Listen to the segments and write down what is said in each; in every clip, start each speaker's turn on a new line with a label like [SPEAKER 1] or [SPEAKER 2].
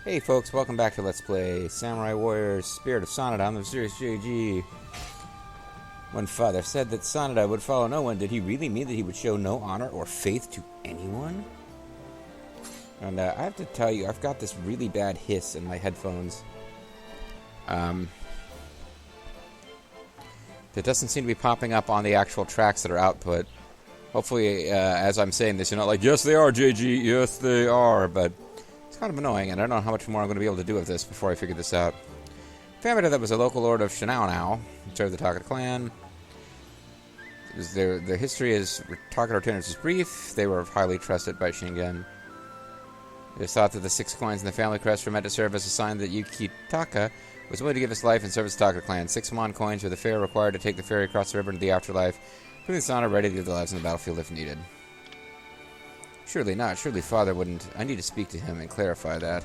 [SPEAKER 1] Hey folks, welcome back to Let's Play Samurai Warriors Spirit of Sanada. I'm the Mysterious JG. When Father said that Sanada would follow no one, did he really mean that he would show no honor or faith to anyone? And I have to tell you, I've got this really bad hiss in my headphones. That doesn't seem to be popping up on the actual tracks that are output. Hopefully, as I'm saying this, you're not like, yes they are, JG, yes they are, but it's kind of annoying, and I don't know how much more I'm going to be able to do with this before I figure this out. Family that was a local lord of Shinao, served the Takata clan. Their history is Takata tenants is brief. They were highly trusted by Shingen. It is thought that the 6 coins in the family crest were meant to serve as a sign that Yukitaka was willing to give his life in service to the Takata clan. 6 Mon coins were the fare required to take the ferry across the river into the afterlife, putting Sanada ready to give their lives on the battlefield if needed. Surely not. Surely Father wouldn't. I need to speak to him and clarify that.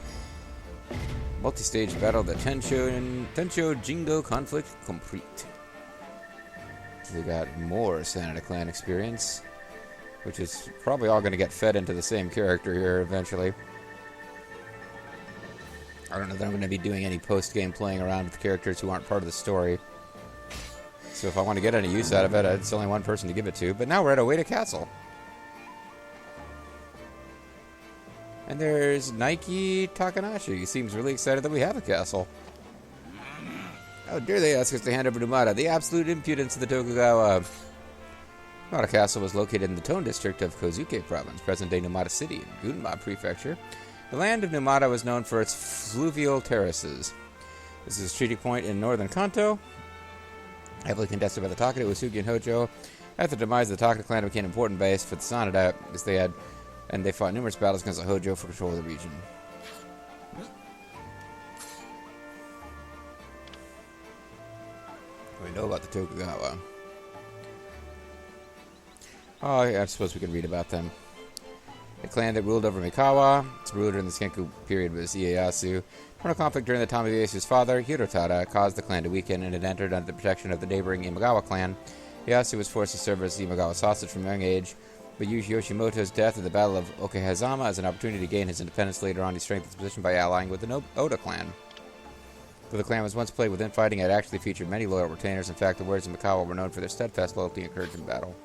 [SPEAKER 1] Multi-stage battle, the Tencho Jingo conflict complete. So we got more Sanada clan experience, which is probably all going to get fed into the same character here eventually. I don't know that I'm going to be doing any post-game playing around with characters who aren't part of the story. So if I want to get any use out of it, it's only one person to give it to. But now we're at Ueda Castle. And there's Nike Takanashi. He seems really excited that we have a castle. How dare they ask us to hand over Numata? The absolute impudence of the Tokugawa. Numata Castle was located in the Tone district of Kozuke Province, present-day Numata City, in Gunma Prefecture. The land of Numata was known for its fluvial terraces. This is a treaty point in northern Kanto, heavily contested by the Takata, Uesugi, and Hojo. After the demise of the Takata clan, it became an important base for the Sanada, as they fought numerous battles against the Hojo for control of the region. What do we know about the Tokugawa? Oh, yeah, I suppose we could read about them. A clan that ruled over Mikawa. Its ruler during the Sengoku period was Ieyasu. Internal conflict during the time of Ieyasu's father, Hirotada, caused the clan to weaken and it entered under the protection of the neighboring Imagawa clan. Ieyasu was forced to serve as the Imagawa sausage from a young age, but used Yoshimoto's death at the Battle of Okehazama as an opportunity to gain his independence. Later on, he strengthened his position by allying with the Oda clan. Though the clan was once plagued with infighting, it actually featured many loyal retainers. In fact, the warriors of Mikawa were known for their steadfast loyalty and courage in battle.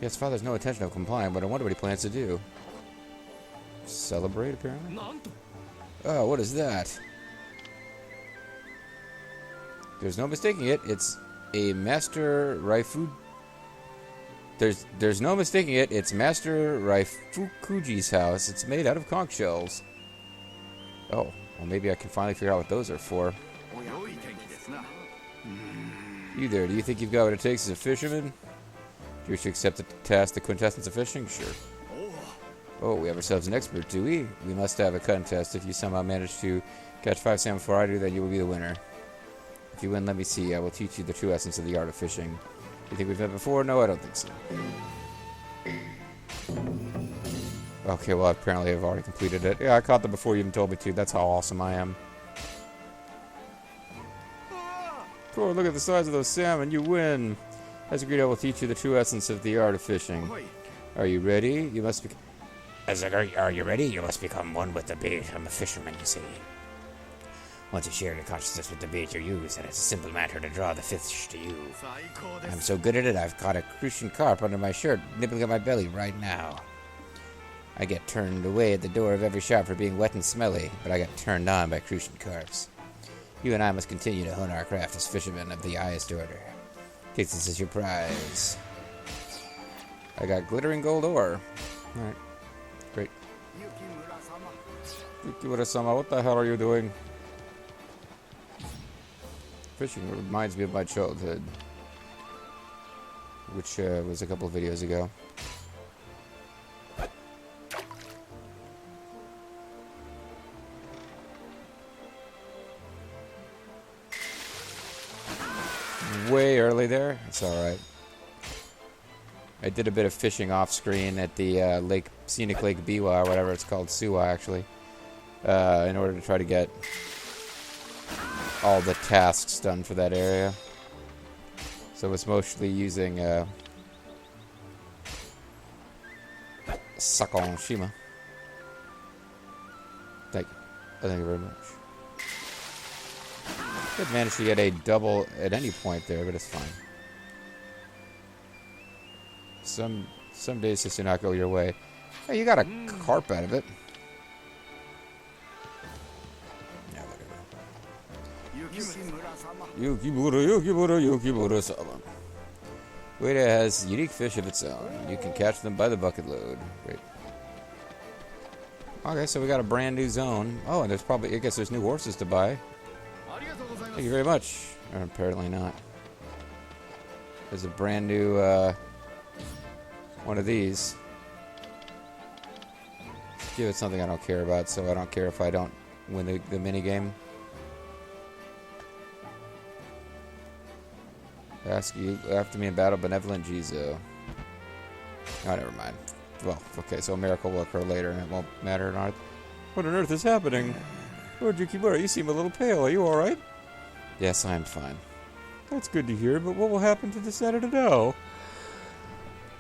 [SPEAKER 1] Yes, father's no intention of complying, but I wonder what he plans to do. Celebrate, apparently? Oh, what is that? There's no mistaking it. It's a Master Raifu... There's no mistaking it. It's Master Raifukuji's house. It's made out of conch shells. Oh, well maybe I can finally figure out what those are for. You there, do you think you've got what it takes as a fisherman? Do you wish to accept the task, the quintessence of fishing? Sure. Oh, we have ourselves an expert, do we? We must have a contest. If you somehow manage to catch 5 salmon before I do, then you will be the winner. If you win, let me see. I will teach you the true essence of the art of fishing. You think we've met before? No, I don't think so. Okay, well, apparently I've already completed it. Yeah, I caught them before you even told me to. That's how awesome I am. Cool, look at the size of those salmon. You win. As agreed, I will teach you the true essence of the art of fishing. Are you ready? You must be... Are you ready? You must become one with the bait. I'm a fisherman, you see. Once you share your consciousness with the bait you use, and it's a simple matter to draw the fish to you. I'm so good at it, I've caught a crucian carp under my shirt, nibbling at my belly right now. I get turned away at the door of every shop for being wet and smelly, but I got turned on by crucian carps. You and I must continue to hone our craft as fishermen of the highest order. Take this as your prize. I got glittering gold ore. Alright. Great. Yukimura-sama, what the hell are you doing? Fishing reminds me of my childhood, which was a couple of videos ago. Way early there. It's alright. I did a bit of fishing off screen at the scenic Lake Biwa, or whatever it's called, Suwa actually, in order to try to get all the tasks done for that area. So it's mostly using Sakon Shima. Thank you. Oh, thank you very much. Did manage to get a double at any point there, but it's fine. Some days just do not go your way. Hey, you got a carp out of it. Yeah, whatever. Yukimura-sama. Ueda has unique fish of its own. You can catch them by the bucket load. Great. Okay, so we got a brand new zone. Oh, and there's probably, I guess there's new horses to buy. Thank you very much. Or apparently not. There's a brand new, one of these. Give it something I don't care about, so I don't care if I don't win the minigame. Ask you after me in battle, benevolent Jizo. Oh, never mind. Well, okay, so a miracle will occur later and it won't matter or not. What on earth is happening? Lord Yukimura, you seem a little pale. Are you alright? Yes, I am fine. That's good to hear, but what will happen to the Sanada now?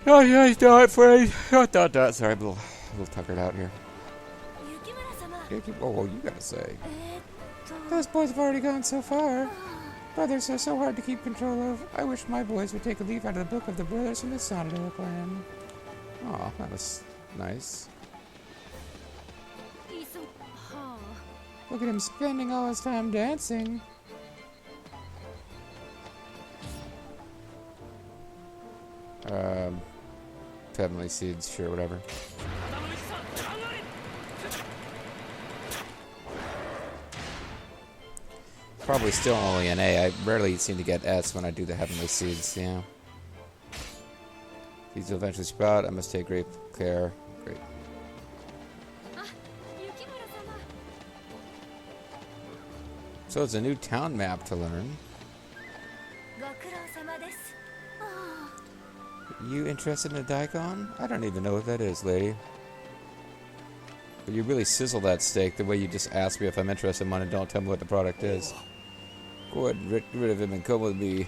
[SPEAKER 1] Oh, yeah, he's not afraid. Sorry, I'm a little tuckered out here. Oh, well, you gotta say. Those boys have already gone so far. Brothers are so hard to keep control of. I wish my boys would take a leaf out of the book of the brothers from the Sanada clan. Oh, that was nice. Look at him spending all his time dancing. Heavenly seeds, sure, whatever. Probably still only an A. I rarely seem to get S when I do the heavenly seeds, yeah. These will eventually sprout. I must take great care. Great. So it's a new town map to learn. You interested in a daikon? I don't even know what that is, lady. But you really sizzle that steak the way you just ask me if I'm interested in one and don't tell me what the product is. Go ahead and get rid of him and come with me.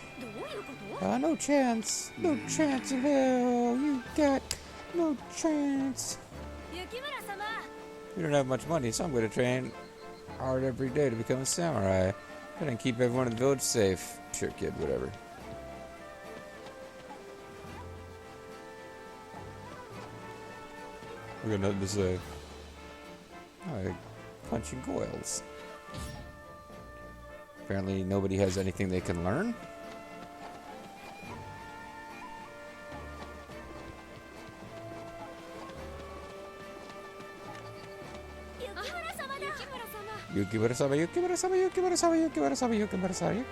[SPEAKER 1] No chance. No chance in hell. You got no chance. You don't have much money, so I'm going to train hard every day to become a samurai. And keep everyone in the village safe. Sure, kid, whatever. I got nothing to say. Oh, punching coils. Apparently nobody has anything they can learn. Yukimura-sama, Yukimura-sama, Yukimura-sama, Yukimura-sama, Yukimura-sama,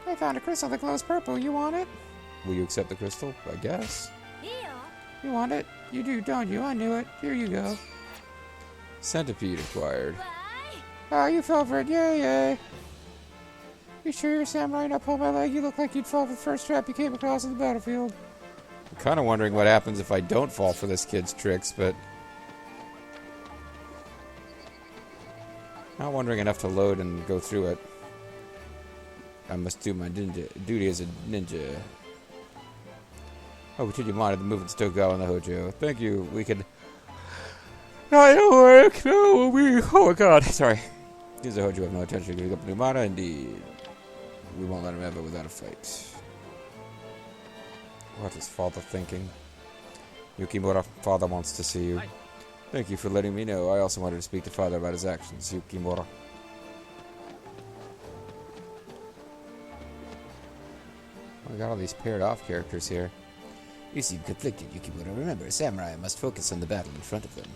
[SPEAKER 1] I found a crystal that glows purple. You want it? Will you accept the crystal? I guess. You want it? You do, don't you? I knew it. Here you go. Centipede acquired. Oh, you fell for it. Yay, yay. You sure you're samurai? Now pull my leg. You look like you'd fall for the first trap you came across on the battlefield. I'm kind of wondering what happens if I don't fall for this kid's tricks, but... not wondering enough to load and go through it. I must do my duty as a ninja. Oh, continue monitor the movement still go on the Hojo. Thank you. We could... I don't work. No, we... oh my god. Sorry. Use the Hojo have no attention to up new mana. Indeed. We won't let him have it without a fight. What is father thinking? Yukimura, father wants to see you. Thank you for letting me know. I also wanted to speak to father about his actions. Yukimura. We got all these paired off characters here. You seem conflicted, Yukimura. Remember, a samurai must focus on the battle in front of them.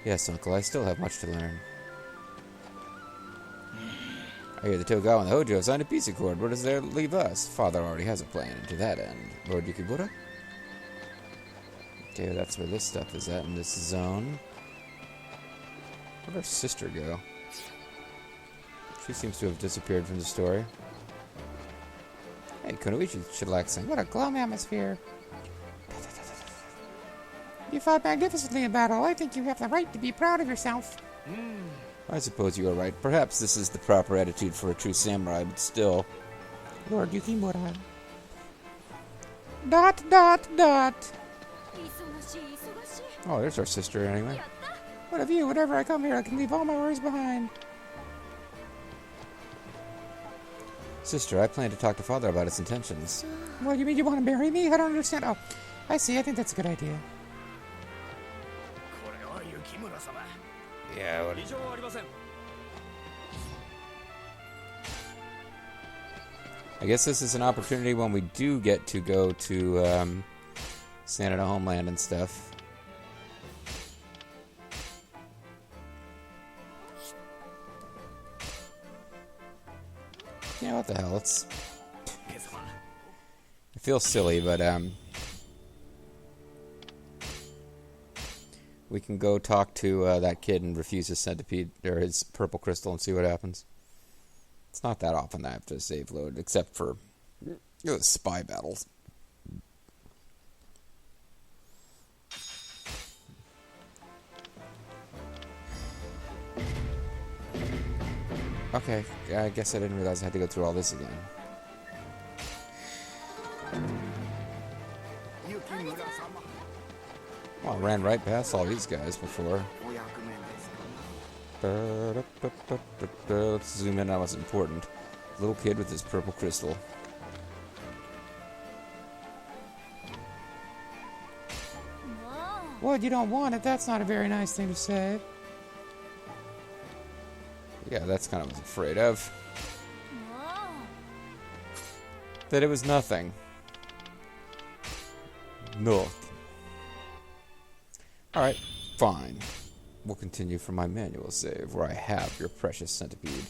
[SPEAKER 1] Yes, uncle, I still have much to learn. I hear the Togawa and the Hojo have signed a peace accord. Where does that leave us? Father already has a plan, and to that end. Lord Yukimura? Okay, that's where this stuff is at in this zone. Where'd our sister go? She seems to have disappeared from the story. Hey, Kunoichi chillaxing. What a glum atmosphere. You fought magnificently in battle. I think you have the right to be proud of yourself. I suppose you are right. Perhaps this is the proper attitude for a true samurai, but still. Lord Yukimura. ... Oh, there's our sister anyway. What of you? Whenever I come here, I can leave all my worries behind. Sister, I plan to talk to Father about his intentions. What, you mean you want to marry me? I don't understand. Oh, I see. I think that's a good idea. Yeah, what... I guess this is an opportunity when we do get to go to Sanada homeland and stuff. Yeah, what the hell? It's... I feel silly, but we can go talk to that kid and refuse his centipede or his purple crystal and see what happens. It's not that often that I have to save load, except for spy battles. Okay, I guess I didn't realize I had to go through all this again. Well, I ran right past all these guys before. Let's zoom in on what's important. Little kid with his purple crystal. What, you don't want it? That's not a very nice thing to say. Yeah, that's kind of what I was afraid of. That it was nothing. No. Alright, fine. We'll continue from my manual save, where I have your precious centipede.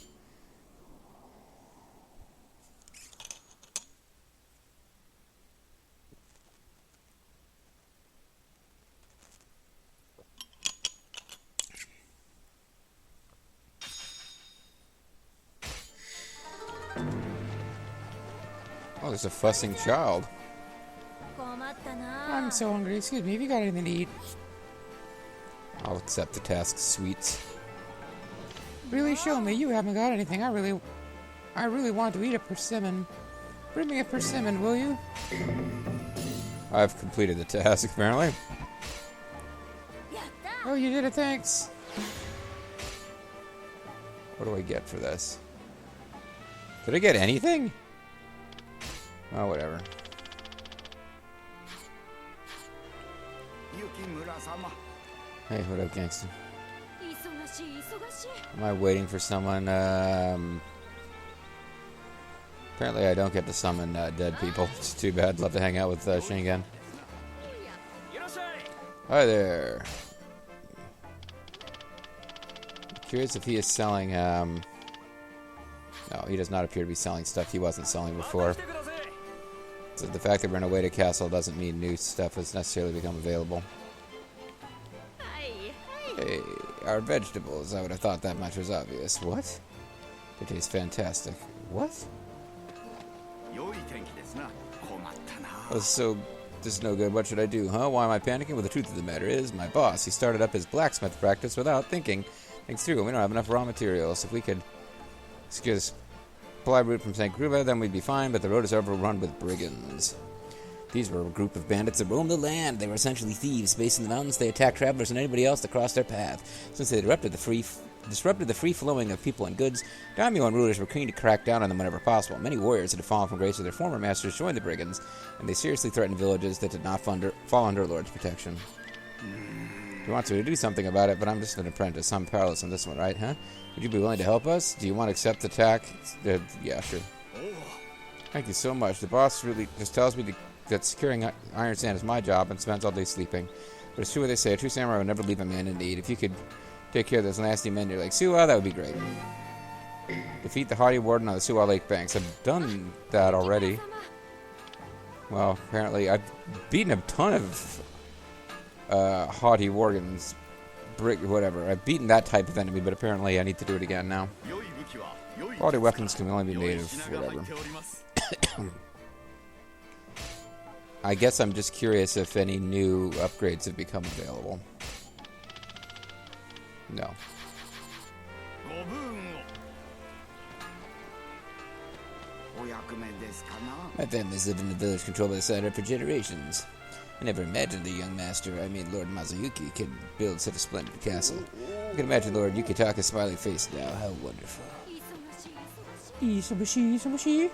[SPEAKER 1] Oh, there's a fussing child. I'm so hungry. Excuse me, have you got anything to eat? I'll accept the task, sweets. Really, show me. You haven't got anything. I really want to eat a persimmon. Bring me a persimmon, will you? I've completed the task, apparently. Oh, you did it, thanks. What do I get for this? Did I get anything? Oh, whatever. Hey, what up, gangster? Am I waiting for someone? Apparently I don't get to summon dead people. It's too bad. Love to hang out with Shingen. Hi there. Curious if he is selling, no, he does not appear to be selling stuff he wasn't selling before. So the fact that we're in a Ueda castle doesn't mean new stuff has necessarily become available. Hey, our vegetables. I would have thought that much was obvious. What? They taste fantastic. What? Oh, so this is no good. What should I do, huh? Why am I panicking? Well, the truth of the matter is, my boss, he started up his blacksmith practice without thinking things through. We don't have enough raw materials. If we could secure this supply route from St. Gruba, then we'd be fine, but the road is overrun with brigands. These were a group of bandits that roamed the land. They were essentially thieves. Based in the mountains, they attacked travelers and anybody else that crossed their path. Since they disrupted the free flowing of people and goods, daimyo and rulers were keen to crack down on them whenever possible. Many warriors that had fallen from grace of their former masters joined the brigands, and they seriously threatened villages that did not fall under Lord's protection. He wants me to do something about it, but I'm just an apprentice. I'm powerless on this one, right, huh? Would you be willing to help us? Do you want to accept the attack? Yeah, sure. Thank you so much. The boss really just tells me that securing Iron Sand is my job and spends all day sleeping. But it's true what they say. A true samurai would never leave a man in need. If you could take care of those nasty men near Lake Suwa, that would be great. Defeat the haughty warden on the Suwa Lake banks. I've done that already. Well, apparently I've beaten a ton of haughty wardens. Whatever. I've beaten that type of enemy, but apparently I need to do it again now. Quality weapons can only be made of whatever. I guess I'm just curious if any new upgrades have become available. No. My family's lived in the village controlled by the Sanada for generations. I never imagined the young master, I mean Lord Mazuyuki, could build such a splendid castle. I can imagine Lord Yukitaka's smiling face now. How wonderful. Isamushi, Isamushi.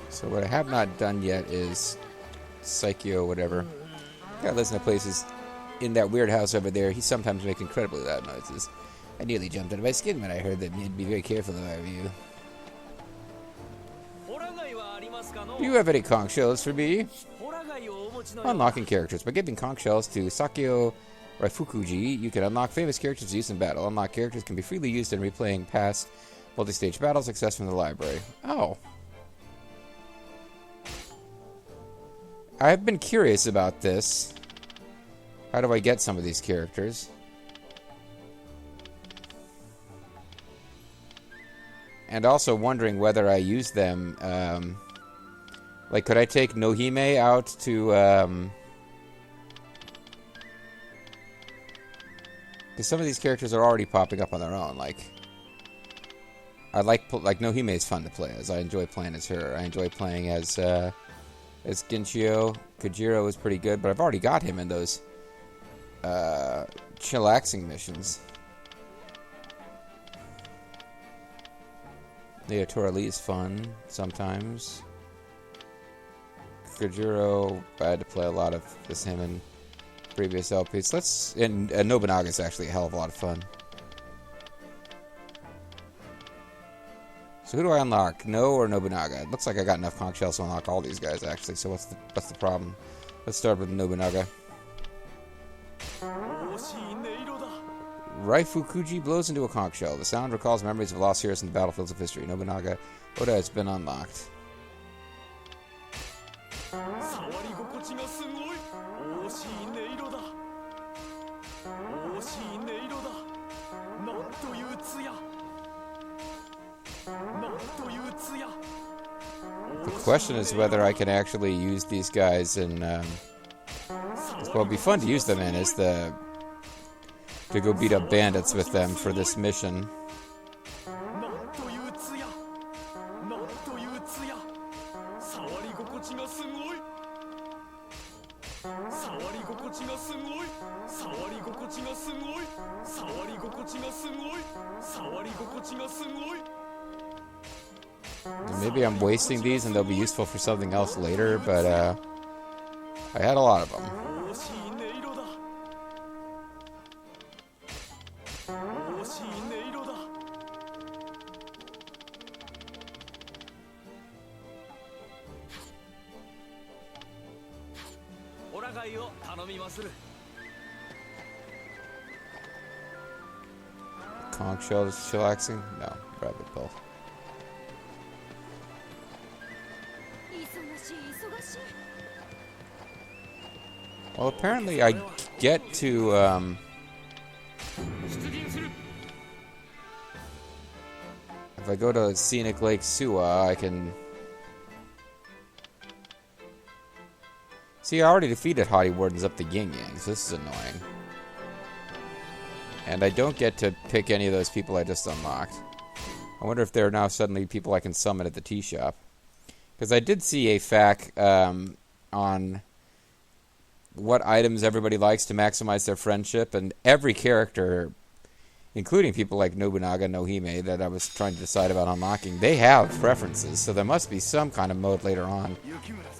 [SPEAKER 1] So what I have not done yet is Psycho, whatever. Guy lives in places in that weird house over there. He sometimes makes incredibly loud noises. I nearly jumped out of my skin when I heard that you'd be very careful if I were you. Do you have any conch shells for me? Unlocking characters. By giving conch shells to Sakyo Raifukuji, you can unlock famous characters used in battle. Unlocked characters can be freely used in replaying past multi-stage battles accessed from the library. Oh. I've been curious about this. How do I get some of these characters? And also wondering whether I use them, like, could I take Nohime out to, because some of these characters are already popping up on their own, like, I like Nohime is fun to play as. I enjoy playing as her. I enjoy playing as Ginchio. Kojiro is pretty good, but I've already got him in those, chillaxing missions. Yeah, Torali is fun sometimes. Kojiro, I had to play a lot of this him in previous LPs. And Nobunaga is actually a hell of a lot of fun. So who do I unlock? No or Nobunaga? It looks like I got enough conch shells to unlock all these guys actually. So what's the problem? Let's start with Nobunaga. Raifukuji blows into a conch shell. The sound recalls memories of lost heroes in the battlefields of history. Nobunaga Oda has been unlocked. The question is whether I can actually use these guys in, what would be fun to use them in is to go beat up bandits with them for this mission. Maybe I'm wasting these and they'll be useful for something else later, but I had a lot of them. Conch shell is chillaxing? No, rabbit ball. Well, apparently I get to, if I go to Scenic Lake Suwa, I can... See, I already defeated Haughty Wardens up the Yin Yang, so this is annoying. And I don't get to pick any of those people I just unlocked. I wonder if there are now suddenly people I can summon at the tea shop. Because I did see a FAQ on what items everybody likes to maximize their friendship, and every character, including people like Nobunaga, Nohime, that I was trying to decide about unlocking, they have preferences, so there must be some kind of mode later on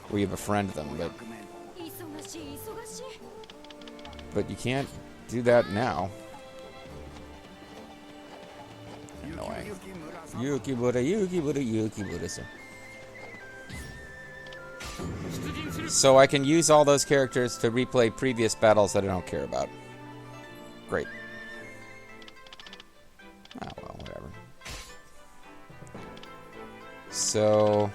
[SPEAKER 1] where you befriend them, but you can't do that now. Annoying. Yukimura. So I can use all those characters to replay previous battles that I don't care about. Great. Oh, well, whatever. So...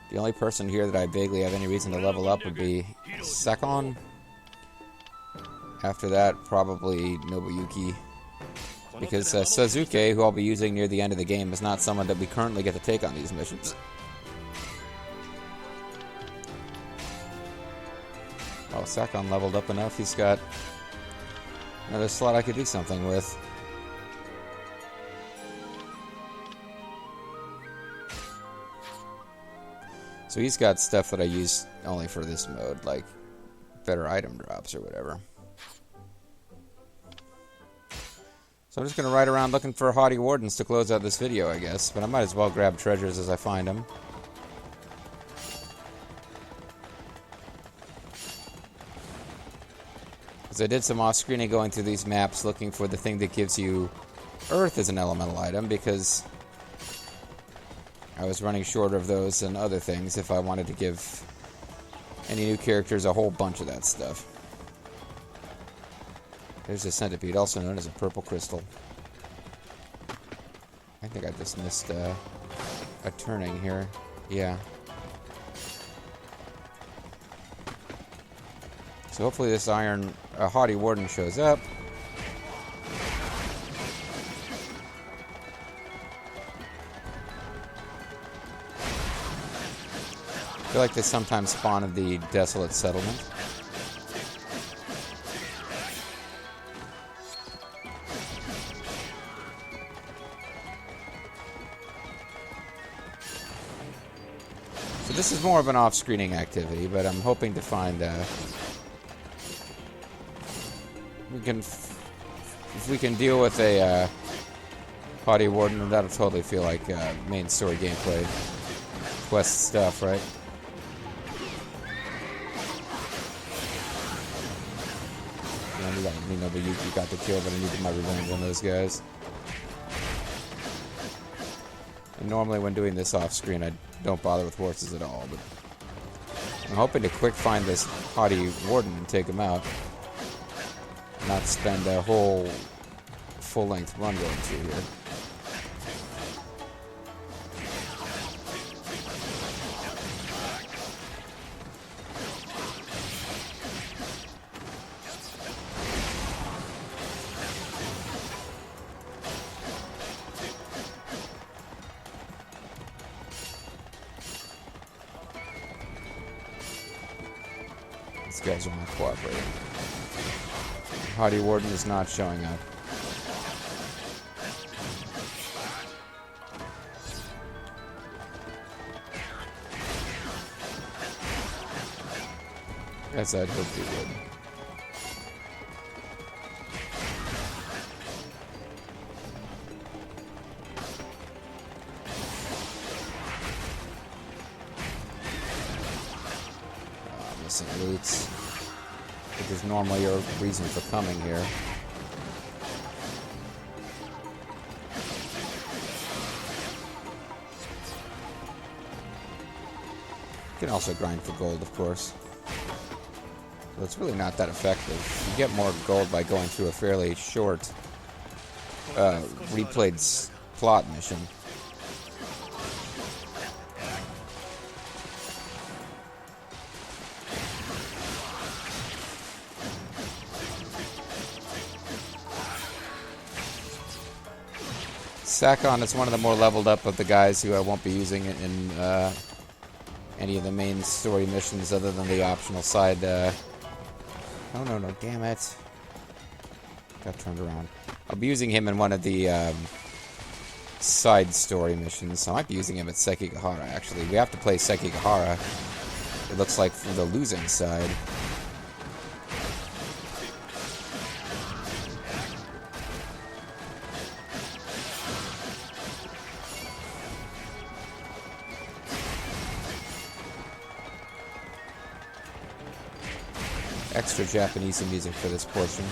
[SPEAKER 1] the only person here that I vaguely have any reason to level up would be Sekon. After that, probably Nobuyuki. Because Sasuke, who I'll be using near the end of the game, is not someone that we currently get to take on these missions. Sakon leveled up enough. He's got another slot I could do something with. So he's got stuff that I use only for this mode, like better item drops or whatever. So I'm just going to ride around looking for haughty wardens to close out this video, I guess. But I might as well grab treasures as I find them. Because I did some off-screening going through these maps looking for the thing that gives you Earth as an elemental item, because I was running short of those and other things if I wanted to give any new characters a whole bunch of that stuff. There's a centipede, also known as a purple crystal. I think I just missed a turning here. Yeah. So hopefully this haughty warden shows up. I feel like they sometimes spawn in the desolate settlement. So this is more of an off-screening activity, but I'm hoping to find if we can deal with a haughty warden, that'll totally feel like main story gameplay quest stuff, right? You know, you got the kill, but I needed my revenge on those guys. And normally when doing this off screen, I don't bother with horses at all, but I'm hoping to quick find this haughty warden and take him out. Not spend a whole full-length run going through here. These guys are not cooperating. Haughty warden is not showing up. Guess I'd hope he would. Missing loots, which is normally your reason for coming here. You can also grind for gold, of course. But it's really not that effective. You get more gold by going through a fairly short, replayed plot mission. Sakon is one of the more leveled up of the guys who I won't be using in any of the main story missions other than the optional side. No, damn it. Got turned around. I'll be using him in one of the side story missions. I might be using him at Sekigahara, actually. We have to play Sekigahara, it looks like, for the losing side. Extra Japanese music for this portion.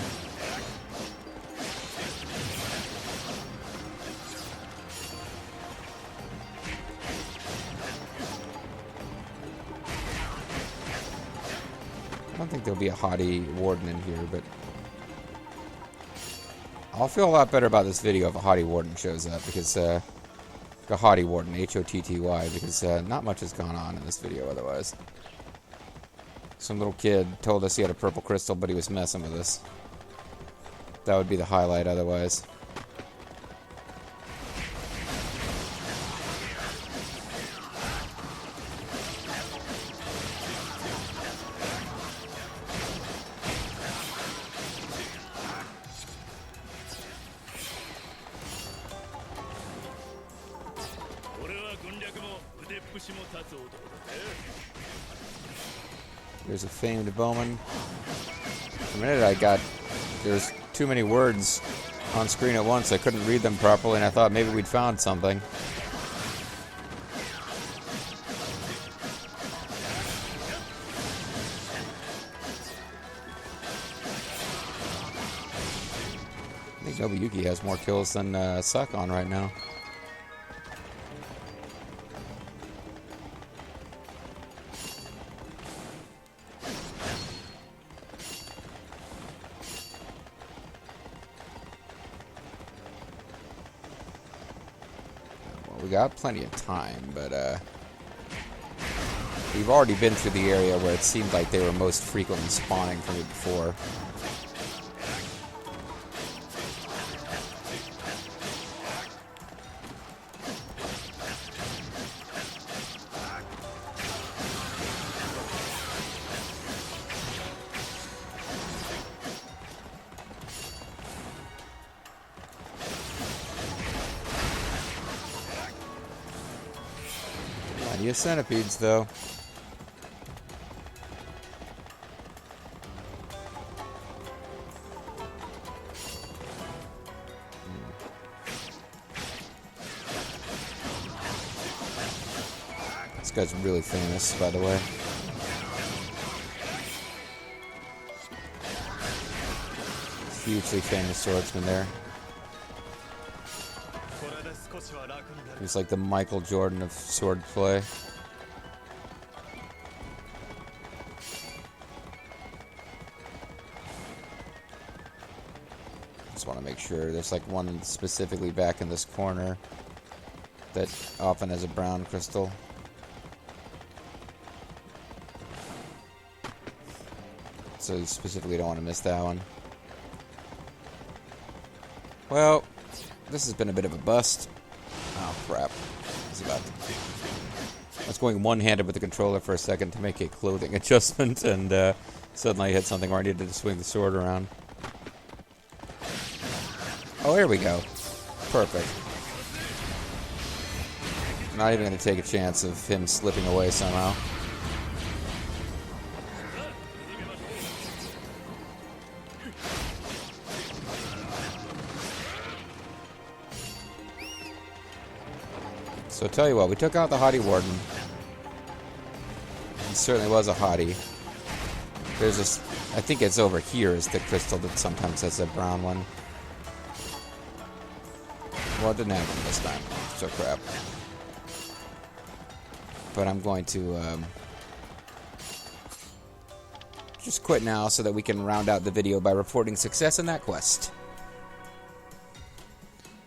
[SPEAKER 1] I don't think there'll be a haughty warden in here, but I'll feel a lot better about this video if a haughty warden shows up, because a haughty warden, H-O-T-T-Y, because not much has gone on in this video otherwise. Some little kid told us he had a purple crystal, but he was messing with us. That would be the highlight otherwise. There's a famed bowman. For a minute there's too many words on screen at once. I couldn't read them properly, and I thought maybe we'd found something. I think Nobuyuki has more kills than Sakon right now. We got plenty of time, but we've already been through the area where it seemed like they were most frequently spawning for me before. Plenty of centipedes, though. This guy's really famous, by the way. Hugely famous swordsman there. He's like the Michael Jordan of swordplay. Just want to make sure. There's like one specifically back in this corner that often has a brown crystal. So you specifically don't want to miss that one. Well, this has been a bit of a bust. Oh, crap. I was going one-handed with the controller for a second to make a clothing adjustment, and suddenly I hit something where I needed to swing the sword around. Oh, here we go. Perfect. I'm not even going to take a chance of him slipping away somehow. So tell you what, we took out the Haughty Warden. He certainly was a Haughty. There's this, I think it's over here is the crystal that sometimes has a brown one. Well, it didn't happen this time, so crap. But I'm going to just quit now so that we can round out the video by reporting success in that quest.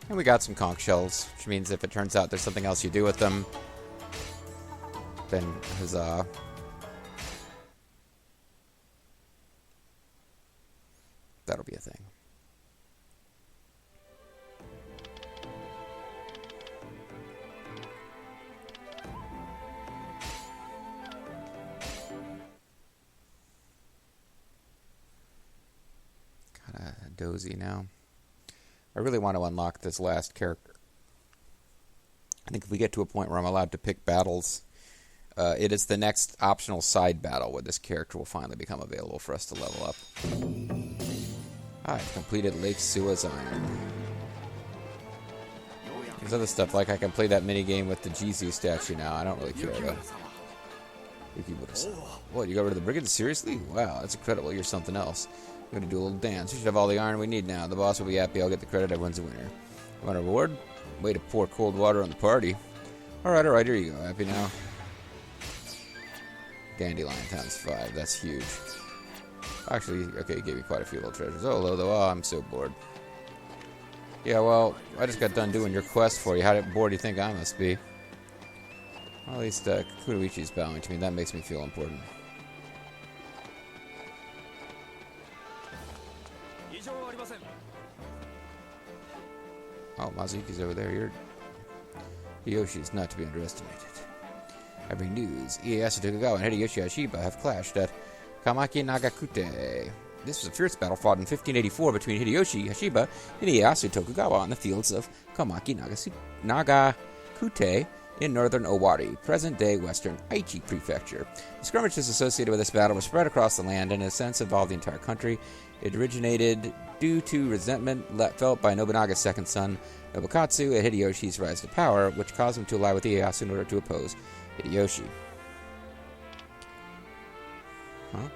[SPEAKER 1] And we got some conch shells, which means if it turns out there's something else you do with them, then huzzah. That'll be a thing. Kinda dozy now. I really want to unlock this last character. I think if we get to a point where I'm allowed to pick battles, it is the next optional side battle where this character will finally become available for us to level up. I've completed Lake Sua's Iron. There's other stuff, like I can play that minigame with the Jizu statue now. I don't really care, though. What, you got rid of the brigands? Seriously? Wow, that's incredible. You're something else. We're going to do a little dance. We should have all the iron we need now. The boss will be happy. I'll get the credit. Everyone's a winner. Want a reward? Way to pour cold water on the party. Alright, here you go. Happy now? Dandelion times 5. That's huge. Actually, okay, it gave me quite a few little treasures. Oh, hello, though. Oh, I'm so bored. Yeah, well, I just got done doing your quest for you. How bored do you think I must be? Well, at least Kunoichi's bowing to me. That makes me feel important. Oh, Mazuki's over there. Hideyoshi is not to be underestimated. I bring news. Ieyasu Tokugawa and Hideyoshi Hashiba have clashed at Kamaki Nagakute. This was a fierce battle fought in 1584 between Hideyoshi Hashiba and Ieyasu Tokugawa on the fields of Kamaki Nagakute in northern Owari, present-day western Aichi Prefecture. The skirmishes associated with this battle were spread across the land and in a sense involved the entire country. It originated due to resentment felt by Nobunaga's second son, Nobukatsu, at Hideyoshi's rise to power, which caused him to ally with Ieyasu in order to oppose Hideyoshi. Huh?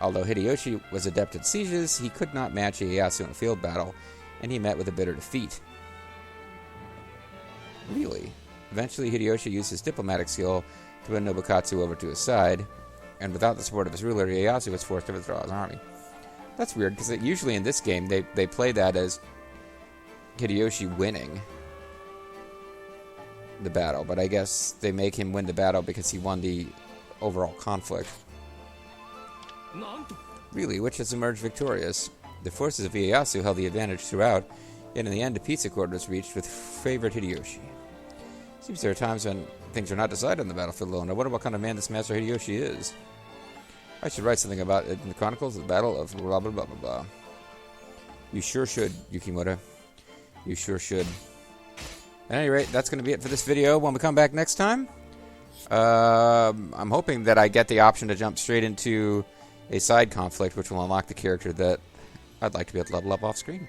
[SPEAKER 1] Although Hideyoshi was adept at sieges, he could not match Ieyasu in a field battle, and he met with a bitter defeat. Really? Eventually, Hideyoshi used his diplomatic skill to win Nobukatsu over to his side, and without the support of his ruler, Ieyasu was forced to withdraw his army. That's weird, because usually in this game, they play that as Hideyoshi winning the battle, but I guess they make him win the battle because he won the overall conflict. Really, which has emerged victorious? The forces of Ieyasu held the advantage throughout, yet in the end a peace accord was reached with favored Hideyoshi. Seems there are times when things are not decided on the battlefield alone. I wonder what kind of man this Master Hideyoshi is. I should write something about it in the Chronicles of the Battle of blah blah blah blah blah. You sure should, Yukimura. You sure should. At any rate, that's going to be it for this video. When we come back next time, I'm hoping that I get the option to jump straight into a side conflict, which will unlock the character that I'd like to be able to level up off screen.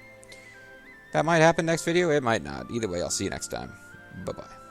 [SPEAKER 1] That might happen next video, it might not. Either way, I'll see you next time. Bye-bye.